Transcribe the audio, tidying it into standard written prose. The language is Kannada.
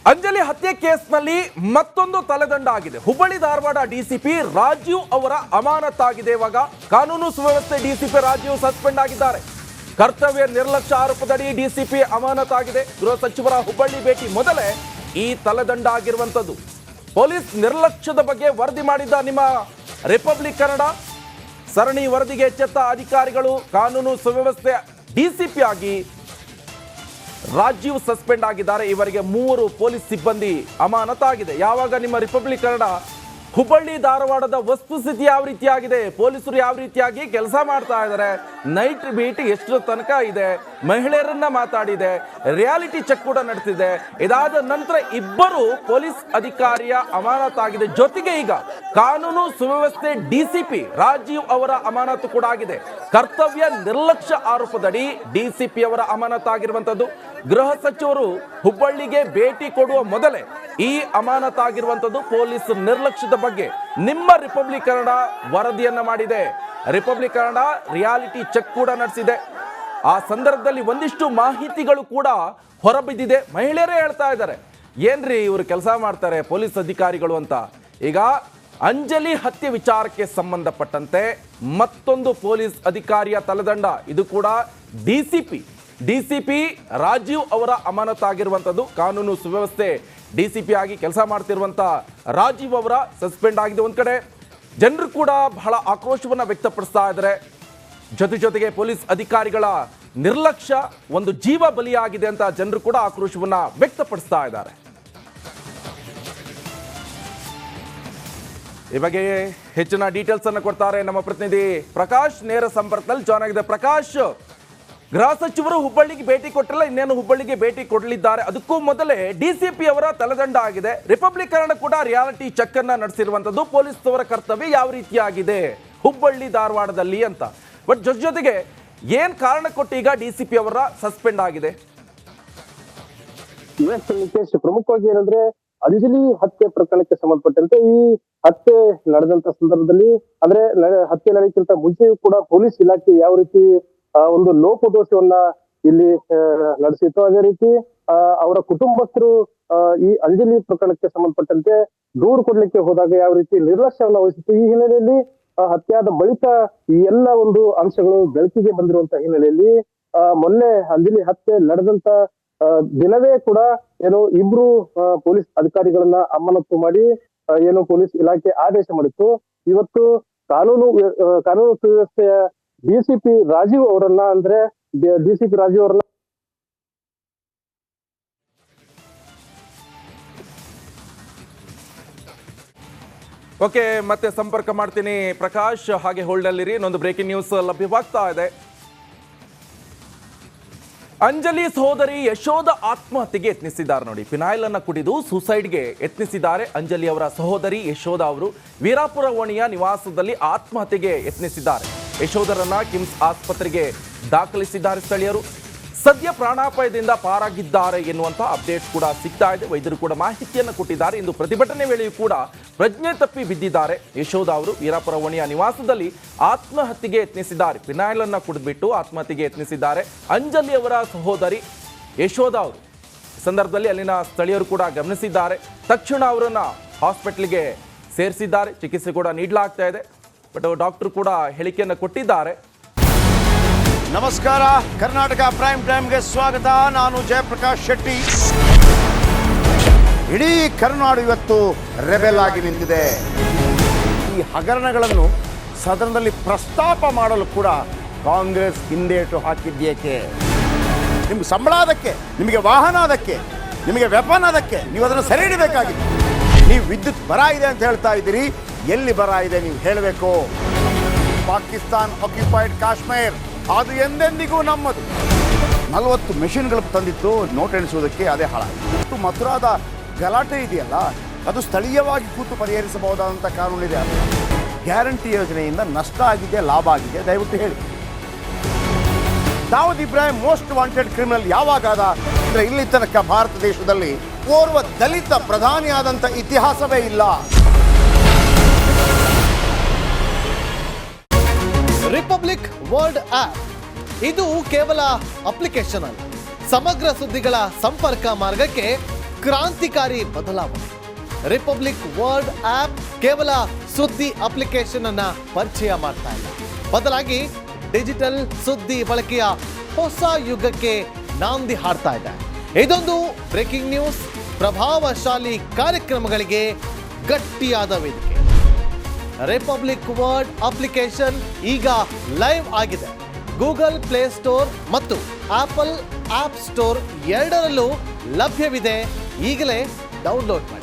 ಅಂಜಲಿ ಹತ್ಯೆ ಕೇಸ್ನಲ್ಲಿ ಮತ್ತೊಂದು ತಲೆದಂಡ ಆಗಿದೆ. ಹುಬ್ಬಳ್ಳಿ ಧಾರವಾಡ ಡಿಸಿಪಿ ರಾಜೀವ್ ಅವರ ಅಮಾನತಾಗಿದೆ. ಇವಾಗ ಕಾನೂನು ಸುವ್ಯವಸ್ಥೆ ಡಿಸಿಪಿ ರಾಜೀವ್ ಸಸ್ಪೆಂಡ್ ಆಗಿದ್ದಾರೆ. ಕರ್ತವ್ಯ ನಿರ್ಲಕ್ಷ್ಯ ಆರೋಪದಡಿ ಡಿಸಿಪಿ ಅಮಾನತಾಗಿದೆ. ಗೃಹ ಸಚಿವರ ಹುಬ್ಬಳ್ಳಿ ಭೇಟಿ ಮೊದಲೇ ಈ ತಲೆದಂಡ ಆಗಿರುವಂತದ್ದು. ಪೊಲೀಸ್ ನಿರ್ಲಕ್ಷ್ಯದ ಬಗ್ಗೆ ವರದಿ ಮಾಡಿದ್ದ ನಿಮ್ಮ ರಿಪಬ್ಲಿಕ್ ಕನ್ನಡ ಸರಣಿ ವರದಿಗೆ ಎಚ್ಚೆತ್ತ ಅಧಿಕಾರಿಗಳು ಕಾನೂನು ಸುವ್ಯವಸ್ಥೆ ಡಿಸಿಪಿ ಆಗಿ ರಾಜೀವ್ ಸಸ್ಪೆಂಡ್ ಆಗಿದ್ದಾರೆ. ಇವರಿಗೆ 3 ಪೊಲೀಸ್ ಸಿಬ್ಬಂದಿ ಅಮಾನತಾಗಿದೆ. ಯಾವಾಗ ನಿಮ್ಮ ರಿಪಬ್ಲಿಕ್ ಕನ್ನಡ ಹುಬ್ಬಳ್ಳಿ ಧಾರವಾಡದ ವಸ್ತುಸ್ಥಿತಿ ಯಾವ ರೀತಿಯಾಗಿದೆ, ಪೊಲೀಸರು ಯಾವ ರೀತಿಯಾಗಿ ಕೆಲಸ ಮಾಡ್ತಾ ಇದ್ದಾರೆ, ನೈಟ್ ಬೀಟ್ ಎಷ್ಟು ತನಕ ಇದೆ, ಮಹಿಳೆಯರನ್ನ ಮಾತಾಡಿದೆ, ರಿಯಾಲಿಟಿ ಚೆಕ್ ಕೂಡ ನಡೆಸಿದೆ. ಇದಾದ ನಂತರ ಇಬ್ಬರು ಪೊಲೀಸ್ ಅಧಿಕಾರಿಯ ಅಮಾನತಾಗಿದೆ. ಜೊತೆಗೆ ಈಗ ಕಾನೂನು ಸುವ್ಯವಸ್ಥೆ ಡಿಸಿಪಿ ರಾಜೀವ್ ಅವರ ಅಮಾನತು ಕೂಡ ಆಗಿದೆ. ಕರ್ತವ್ಯ ನಿರ್ಲಕ್ಷ್ಯ ಆರೋಪದಡಿ ಡಿಸಿಪಿ ಅವರ ಅಮಾನತಾಗಿರುವಂತದ್ದು. ಗೃಹ ಸಚಿವರು ಹುಬ್ಬಳ್ಳಿಗೆ ಭೇಟಿ ಕೊಡುವ ಮೊದಲೇ ಈ ಅಮಾನತಾಗಿರುವಂತದ್ದು. ಪೊಲೀಸ್ ನಿರ್ಲಕ್ಷ್ಯದ ಬಗ್ಗೆ ನಿಮ್ಮ ರಿಪಬ್ಲಿಕ್ ಕನ್ನಡ ವರದಿಯನ್ನ ಮಾಡಿದೆ. ರಿಪಬ್ಲಿಕ್ ಕನ್ನಡ ರಿಯಾಲಿಟಿ ಚೆಕ್ ಕೂಡ ನಡೆಸಿದೆ. ಆ ಸಂದರ್ಭದಲ್ಲಿ ಒಂದಿಷ್ಟು ಮಾಹಿತಿಗಳು ಕೂಡ ಹೊರಬಿದ್ದಿದೆ. ಮಹಿಳೆಯರೇ ಹೇಳ್ತಾ ಇದ್ದಾರೆ, ಏನ್ರಿ ಇವರು ಕೆಲಸ ಮಾಡ್ತಾರೆ ಪೊಲೀಸ್ ಅಧಿಕಾರಿಗಳು ಅಂತ. ಈಗ ಅಂಜಲಿ ಹತ್ಯೆ ವಿಚಾರಕ್ಕೆ ಸಂಬಂಧಪಟ್ಟಂತೆ ಮತ್ತೊಂದು ಪೊಲೀಸ್ ಅಧಿಕಾರಿಯ ತಲೆದಂಡ. ಇದು ಕೂಡ ಡಿಸಿಪಿ ರಾಜೀವ್ ಅವರ ಅಮಾನತಾಗಿರುವಂಥದ್ದು. ಕಾನೂನು ಸುವ್ಯವಸ್ಥೆ ಡಿಸಿಪಿ ಆಗಿ ಕೆಲಸ ಮಾಡ್ತಿರುವಂಥ ರಾಜೀವ್ ಅವರ ಸಸ್ಪೆಂಡ್ ಆಗಿದೆ. ಒಂದು ಕಡೆ ಜನರು ಕೂಡ ಬಹಳ ಆಕ್ರೋಶವನ್ನು ವ್ಯಕ್ತಪಡಿಸ್ತಾ ಇದ್ದಾರೆ. ಜೊತೆಗೆ ಪೊಲೀಸ್ ಅಧಿಕಾರಿಗಳ ನಿರ್ಲಕ್ಷ್ಯ ಒಂದು ಜೀವ ಬಲಿಯಾಗಿದೆ ಅಂತ ಜನರು ಕೂಡ ಆಕ್ರೋಶವನ್ನು ವ್ಯಕ್ತಪಡಿಸ್ತಾ ಇದ್ದಾರೆ. ಈ ಬಗ್ಗೆ ಹೆಚ್ಚಿನ ಡೀಟೇಲ್ಸ್ ಅನ್ನು ಕೊಡ್ತಾರೆ ನಮ್ಮ ಪ್ರತಿನಿಧಿ ಪ್ರಕಾಶ್. ನೇರ ಸಂಪರ್ಕದಲ್ಲಿ ಜಾಯ್ನ್ ಆಗಿದೆ. ಪ್ರಕಾಶ್, ಗೃಹ ಸಚಿವರು ಹುಬ್ಬಳ್ಳಿಗೆ ಭೇಟಿ ಕೊಟ್ಟಿಲ್ಲ, ಇನ್ನೇನು ಹುಬ್ಬಳ್ಳಿಗೆ ಭೇಟಿ ಕೊಡಲಿದ್ದಾರೆ. ಅದಕ್ಕೂ ಮೊದಲೇ ಡಿಸಿಪಿ ಅವರ ತಲೆದಂಡ ಆಗಿದೆ. ರಿಪಬ್ಲಿಕ್ ಕನ್ನಡ ಕೂಡ ರಿಯಾಲಿಟಿ ಚೆಕ್ ಅನ್ನ ನಡೆಸಿರುವಂತದ್ದು. ಪೊಲೀಸ್ ಅವರ ಕರ್ತವ್ಯ ಯಾವ ರೀತಿಯಾಗಿದೆ ಹುಬ್ಬಳ್ಳಿ ಧಾರವಾಡದಲ್ಲಿ ಅಂತ. ಬಟ್ ಜೊತೆಗೆ ಏನ್ ಕಾರಣ ಕೊಟ್ಟು ಈಗ ಡಿಸಿಪಿ ಅವರ ಸಸ್ಪೆಂಡ್ ಆಗಿದೆ? ಪ್ರಮುಖವಾಗಿ ಏನಂದ್ರೆ ಅಂಜಲಿ ಹತ್ಯೆ ಪ್ರಕರಣಕ್ಕೆ ಸಂಬಂಧಪಟ್ಟಂತೆ ಈ ಹತ್ಯೆ ನಡೆದಂತ ಸಂದರ್ಭದಲ್ಲಿ ಅಂದ್ರೆ ಹತ್ಯೆ ನಡೆಯಕ್ಕಿಂತ ಮುಂಚೆಯೂ ಕೂಡ ಪೊಲೀಸ್ ಇಲಾಖೆ ಯಾವ ರೀತಿ ಒಂದು ಲೋಪದೋಷವನ್ನ ಇಲ್ಲಿ ನಡೆಸಿತ್ತು, ಅದೇ ರೀತಿ ಅವರ ಕುಟುಂಬಸ್ಥರು ಈ ಅಂಜಲಿ ಪ್ರಕರಣಕ್ಕೆ ಸಂಬಂಧಪಟ್ಟಂತೆ ದೂರು ಕೊಡ್ಲಿಕ್ಕೆ ಹೋದಾಗ ಯಾವ ರೀತಿ ನಿರ್ಲಕ್ಷ್ಯವನ್ನ ವಹಿಸಿತ್ತು. ಈ ಹಿನ್ನೆಲೆಯಲ್ಲಿ ಹತ್ಯೆಯಾದ ಬಳಿಕ ಈ ಎಲ್ಲ ಒಂದು ಅಂಶಗಳು ಬೆಳಕಿಗೆ ಬಂದಿರುವಂತಹ ಹಿನ್ನೆಲೆಯಲ್ಲಿ ಮೊನ್ನೆ ಅಂಜಲಿ ಹತ್ಯೆ ನಡೆದಂತ ದಿನವೇ ಕೂಡ ಏನು ಇಬ್ರು ಪೊಲೀಸ್ ಅಧಿಕಾರಿಗಳನ್ನ ಅಮಾನತು ಮಾಡಿ ಏನು ಪೊಲೀಸ್ ಇಲಾಖೆ ಆದೇಶ ಮಾಡಿತ್ತು. ಇವತ್ತು ಕಾನೂನು ಸುವ್ಯವಸ್ಥೆಯ ಡಿಸಿಪಿ ರಾಜೀವ್ ಅವರನ್ನ ಅಂದ್ರೆ ಡಿಸಿಪಿ ರಾಜೀವ್ ಅವರನ್ನ ಓಕೆ, ಮತ್ತೆ ಸಂಪರ್ಕ ಮಾಡ್ತೀನಿ ಪ್ರಕಾಶ್. ಹಾಗೆ ಹೋಲ್ಡ್ ಅಲ್ಲಿರಿ. ಇನ್ನೊಂದು ಬ್ರೇಕಿಂಗ್ ನ್ಯೂಸ್ ಲಭ್ಯವಾಗ್ತಾ ಇದೆ. ಅಂಜಲಿ ಸಹೋದರಿ ಯಶೋಧ ಆತ್ಮಹತ್ಯೆಗೆ ಯತ್ನಿಸಿದ್ದಾರೆ. ನೋಡಿ, ಫಿನಾಯ್ಲ್ ಅನ್ನ ಕುಡಿದು ಸೂಸೈಡ್ಗೆ ಯತ್ನಿಸಿದ್ದಾರೆ. ಅಂಜಲಿ ಅವರ ಸಹೋದರಿ ಯಶೋಧ ಅವರು ವೀರಾಪುರ ಓಣಿಯ ನಿವಾಸದಲ್ಲಿ ಆತ್ಮಹತ್ಯೆಗೆ ಯತ್ನಿಸಿದ್ದಾರೆ. ಯಶೋಧರನ್ನ ಕಿಮ್ಸ್ ಆಸ್ಪತ್ರೆಗೆ ದಾಖಲಿಸಿದ್ದಾರೆ ಸ್ಥಳೀಯರು. ಸದ್ಯ ಪ್ರಾಣಾಪಾಯದಿಂದ ಪಾರಾಗಿದ್ದಾರೆ ಎನ್ನುವಂತಹ ಅಪ್ಡೇಟ್ಸ್ ಕೂಡ ಸಿಗ್ತಾ ಇದೆ. ವೈದ್ಯರು ಕೂಡ ಮಾಹಿತಿಯನ್ನು ಕೊಟ್ಟಿದ್ದಾರೆ. ಇಂದು ಪ್ರತಿಭಟನೆ ವೇಳೆಯೂ ಕೂಡ ಪ್ರಜ್ಞೆ ತಪ್ಪಿ ಬಿದ್ದಿದ್ದಾರೆ ಯಶೋಧ ಅವರು. ವೀರಾಪುರ ಓಣಿಯ ನಿವಾಸದಲ್ಲಿ ಆತ್ಮಹತ್ಯೆಗೆ ಯತ್ನಿಸಿದ್ದಾರೆ. ಫಿನಾಯ್ಲ್ ಅನ್ನ ಕುಡಿದ್ಬಿಟ್ಟು ಆತ್ಮಹತ್ಯೆಗೆ ಯತ್ನಿಸಿದ್ದಾರೆ ಅಂಜಲಿ ಅವರ ಸಹೋದರಿ ಯಶೋಧ ಅವರು. ಸಂದರ್ಭದಲ್ಲಿ ಅಲ್ಲಿನ ಸ್ಥಳೀಯರು ಕೂಡ ಗಮನಿಸಿದ್ದಾರೆ. ತಕ್ಷಣ ಅವರನ್ನ ಹಾಸ್ಪಿಟಲ್ಗೆ ಸೇರಿಸಿದ್ದಾರೆ. ಚಿಕಿತ್ಸೆ ಕೂಡ ನೀಡಲಾಗ್ತಾ ಇದೆ. ಬಟ್ ಡಾಕ್ಟರ್ ಕೂಡ ಹೇಳಿಕೆಯನ್ನು ಕೊಟ್ಟಿದ್ದಾರೆ. ನಮಸ್ಕಾರ, ಕರ್ನಾಟಕ ಪ್ರೈಮ್ ಟೈಮ್ಗೆ ಸ್ವಾಗತ. ನಾನು ಜಯಪ್ರಕಾಶ್ ಶೆಟ್ಟಿ. ಇಡೀ ಕರ್ನಾಡು ಇವತ್ತು ರೆಬೆಲ್ ಆಗಿ ನಿಂತಿದೆ. ಈ ಹಗರಣಗಳನ್ನು ಸದನದಲ್ಲಿ ಪ್ರಸ್ತಾಪ ಮಾಡಲು ಕೂಡ ಕಾಂಗ್ರೆಸ್ ಹಿಂದೇಟು ಹಾಕಿದ್ದೇಕೆ? ನಿಮ್ಗೆ ಸಂಬಳ ಅದಕ್ಕೆ, ನಿಮಗೆ ವಾಹನ ಅದಕ್ಕೆ, ನಿಮಗೆ ವೆಪನ್ ಅದಕ್ಕೆ, ನೀವು ಅದನ್ನು ಸೆರೆ ಹಿಡಿಬೇಕಾಗಿದೆ. ನೀವು ವಿದ್ಯುತ್ ಬರ ಇದೆ ಅಂತ ಹೇಳ್ತಾ ಇದ್ದೀರಿ. ಎಲ್ಲಿ ಬರ ಇದೆ ನೀವು ಹೇಳಬೇಕು. ಪಾಕಿಸ್ತಾನ್ ಆಕ್ಯುಪೈಡ್ ಕಾಶ್ಮೀರ್ ಅದು ಎಂದೆಂದಿಗೂ ನಮ್ಮದು. 40 ಮೆಷಿನ್ಗಳು ತಂದಿತ್ತು ನೋಟ್ ಎಣಿಸುವುದಕ್ಕೆ, ಅದೇ ಹಾಳಾಯಿತು. ಮಥುರಾದ ಗಲಾಟೆ ಇದೆಯಲ್ಲ, ಅದು ಸ್ಥಳೀಯವಾಗಿ ಕೂತು ಪರಿಹರಿಸಬಹುದಾದಂಥ ಕಾನೂನಿದೆ. ಗ್ಯಾರಂಟಿ ಯೋಜನೆಯಿಂದ ನಷ್ಟ ಆಗಿದೆ, ಲಾಭ ಆಗಿದೆ, ದಯವಿಟ್ಟು ಹೇಳಿ. Dawood Ibrahim most wanted criminal ಯಾವಾಗಾದ ಅಂದರೆ ಇಲ್ಲಿ ತನಕ ಭಾರತ ದೇಶದಲ್ಲಿ ಓರ್ವ ದಲಿತ ಪ್ರಧಾನಿಯಾದಂಥ ಇತಿಹಾಸವೇ ಇಲ್ಲ. ರಿಪಬ್ಲಿಕ್ ವರ್ಲ್ಡ್ ಆಪ್ ಇದು ಕೇವಲ ಅಪ್ಲಿಕೇಶನ್ ಅಲ್ಲ, ಸಮಗ್ರ ಸುದ್ದಿಗಳ ಸಂಪರ್ಕ ಮಾರ್ಗಕ್ಕೆ ಕ್ರಾಂತಿಕಾರಿ ಬದಲಾವಣೆ. ರಿಪಬ್ಲಿಕ್ ವರ್ಡ್ ಆಪ್ ಕೇವಲ ಸುದ್ದಿ ಅಪ್ಲಿಕೇಶನ್ ಅನ್ನ ಪರಿಚಯ ಮಾಡ್ತಾ ಇಲ್ಲ, ಬದಲಾಗಿ ಡಿಜಿಟಲ್ ಸುದ್ದಿ ಬಳಕೆಯ ಹೊಸ ಯುಗಕ್ಕೆ ನಾಂದಿ ಹಾಡ್ತಾ ಇದೆ. ಇದೊಂದು ಬ್ರೇಕಿಂಗ್ ನ್ಯೂಸ್, ಪ್ರಭಾವಶಾಲಿ ಕಾರ್ಯಕ್ರಮಗಳಿಗೆ ಗಟ್ಟಿಯಾದ ವೇದಿಕೆ. ರಿಪಬ್ಲಿಕ್ ವರ್ಡ್ ಅಪ್ಲಿಕೇಶನ್ ಈಗ ಲೈವ್ ಆಗಿದೆ. ಗೂಗಲ್ ಪ್ಲೇ ಸ್ಟೋರ್ ಮತ್ತು ಆಪಲ್ ಆಪ್ ಸ್ಟೋರ್ ಎರಡರಲ್ಲೂ ಲಭ್ಯವಿದೆ. ಈಗಲೇ ಡೌನ್ಲೋಡ್ ಮಾಡಿ.